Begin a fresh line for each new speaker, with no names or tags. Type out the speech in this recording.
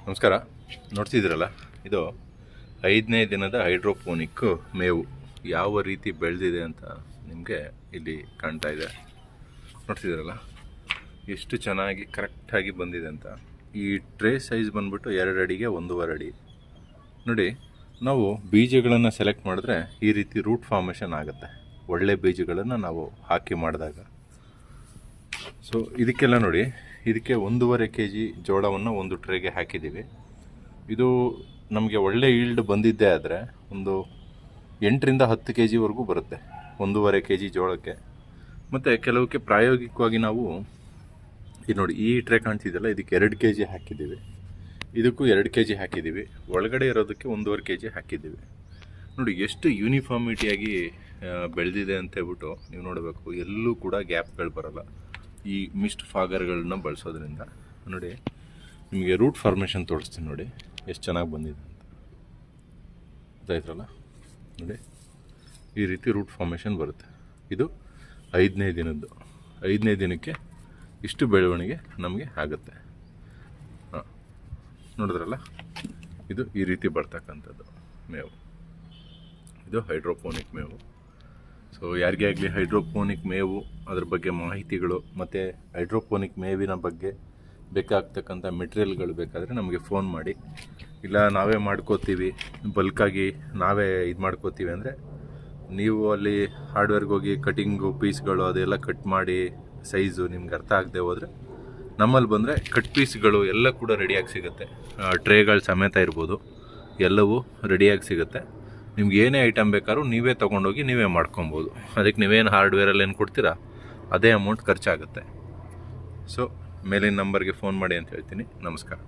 ನಮಸ್ಕಾರ. ನೋಡ್ತಿದ್ದೀರಲ್ಲ, ಇದು 5ನೇ ದಿನದ ಹೈಡ್ರೋಪೋನಿಕ್ ಮೇವು ಯಾವ ರೀತಿ ಬೆಳೆದಿದೆ ಅಂತ ನಿಮಗೆ ಇಲ್ಲಿ ಕಾಣ್ತಾ ಇದೆ. ನೋಡ್ತಿದ್ದೀರಲ್ಲ ಎಷ್ಟು ಚೆನ್ನಾಗಿ ಕರೆಕ್ಟಾಗಿ ಬಂದಿದೆ ಅಂತ. ಈ ಟ್ರೇ ಸೈಜ್ ಬಂದ್ಬಿಟ್ಟು 2 ಅಡಿಗೆ 1.5 ಅಡಿ. ನೋಡಿ, ನಾವು ಬೀಜಗಳನ್ನು ಸೆಲೆಕ್ಟ್ ಮಾಡಿದ್ರೆ ಈ ರೀತಿ ರೂಟ್ ಫಾರ್ಮೇಷನ್ ಆಗುತ್ತೆ. ಒಳ್ಳೆ ಬೀಜಗಳನ್ನು ನಾವು ಹಾಕಿ ಮಾಡಿದಾಗ. ಸೊ ಇದಕ್ಕೆಲ್ಲ ನೋಡಿ, ಇದಕ್ಕೆ 1.5 kg ಜೋಳವನ್ನು ಒಂದು ಟ್ರೇಗೆ ಹಾಕಿದ್ದೀವಿ. ಇದು ನಮಗೆ ಒಳ್ಳೆ ಈಲ್ಡ್ ಬಂದಿದ್ದೇ ಆದರೆ ಒಂದು 8ರಿಂದ 10 kgವರೆಗೂ ಬರುತ್ತೆ 1.5 kg ಜೋಳಕ್ಕೆ. ಮತ್ತು ಕೆಲವಕ್ಕೆ ಪ್ರಾಯೋಗಿಕವಾಗಿ ನಾವು ಇದು ನೋಡಿ, ಈ ಟ್ರೇ ಕಾಣ್ತಿದ್ದಲ್ಲ, ಇದಕ್ಕೆ 2 kg ಹಾಕಿದ್ದೀವಿ, ಇದಕ್ಕೂ 2 kg ಹಾಕಿದ್ದೀವಿ, ಒಳಗಡೆ ಇರೋದಕ್ಕೆ 1.5 kg ಹಾಕಿದ್ದೀವಿ. ನೋಡಿ ಎಷ್ಟು ಯೂನಿಫಾರ್ಮಿಟಿಯಾಗಿ ಬೆಳೆದಿದೆ ಅಂತ ಹೇಳ್ಬಿಟ್ಟು ನೀವು ನೋಡಬೇಕು. ಎಲ್ಲೂ ಕೂಡ ಗ್ಯಾಪ್ಗಳು ಬರೋಲ್ಲ ಈ ಮಿಸ್ಟ್ ಫಾಗರ್ಗಳನ್ನ ಬಳಸೋದ್ರಿಂದ. ನೋಡಿ, ನಿಮಗೆ ರೂಟ್ ಫಾರ್ಮೇಷನ್ ತೋರಿಸ್ತೀನಿ. ನೋಡಿ ಎಷ್ಟು ಚೆನ್ನಾಗಿ ಬಂದಿದೆ ಅಂತ. ಗೊತ್ತಾಯ್ತಲ್ಲ, ನೋಡಿ ಈ ರೀತಿ ರೂಟ್ ಫಾರ್ಮೇಷನ್ ಬರುತ್ತೆ. ಇದು 5ನೇ ದಿನದ್ದು. 5ನೇ ದಿನಕ್ಕೆ ಇಷ್ಟು ಬೆಳವಣಿಗೆ ನಮಗೆ ಆಗುತ್ತೆ. ಹಾಂ, ನೋಡಿದ್ರಲ್ಲ, ಇದು ಈ ರೀತಿ ಬರ್ತಕ್ಕಂಥದ್ದು ಮೇವು. ಇದು ಹೈಡ್ರೋಪೋನಿಕ್ ಮೇವು. ಸೊ ಯಾರಿಗೇ ಆಗಲಿ ಹೈಡ್ರೋಪೋನಿಕ್ ಮೇವು ಅದ್ರ ಬಗ್ಗೆ ಮಾಹಿತಿಗಳು ಮತ್ತು ಹೈಡ್ರೋಪೋನಿಕ್ ಮೇವಿನ ಬಗ್ಗೆ ಬೇಕಾಗ್ತಕ್ಕಂಥ ಮೆಟೀರಿಯಲ್ಗಳು ಬೇಕಾದರೆ ನಮಗೆ ಫೋನ್ ಮಾಡಿ. ಇಲ್ಲ ನಾವೇ ಮಾಡ್ಕೋತೀವಿ, ಬಲ್ಕಾಗಿ ನಾವೇ ಇದು ಮಾಡ್ಕೋತೀವಿ ಅಂದರೆ ನೀವು ಅಲ್ಲಿ ಹಾರ್ಡ್ವೇರ್ಗೆ ಹೋಗಿ ಕಟಿಂಗು ಪೀಸ್ಗಳು ಅದೆಲ್ಲ ಕಟ್ ಮಾಡಿ ಸೈಜು ನಿಮ್ಗೆ ಅರ್ಥ ಆಗದೆ ಹೋದರೆ ನಮ್ಮಲ್ಲಿ ಬಂದರೆ ಕಟ್ ಪೀಸ್ಗಳು ಎಲ್ಲ ಕೂಡ ರೆಡಿಯಾಗಿ ಸಿಗುತ್ತೆ. ಟ್ರೇಗಳು ಸಮೇತ ಇರ್ಬೋದು, ಎಲ್ಲವೂ ರೆಡಿಯಾಗಿ ಸಿಗುತ್ತೆ. ನಿಮ್ಗೆ ಏನೇ ಐಟಮ್ ಬೇಕಾದ್ರೂ ನೀವೇ ತೊಗೊಂಡೋಗಿ ನೀವೇ ಮಾಡ್ಕೊಬೋದು. ಅದಕ್ಕೆ ನೀವೇನು ಹಾರ್ಡ್ವೇರಲ್ಲಿ ಏನು ಕೊಡ್ತೀರಾ ಅದೇ ಅಮೌಂಟ್ ಖರ್ಚಾಗುತ್ತೆ. ಸೊ ಮೇಲಿನ ನಂಬರ್ಗೆ ಫೋನ್ ಮಾಡಿ ಅಂತ ಹೇಳ್ತೀನಿ. ನಮಸ್ಕಾರ.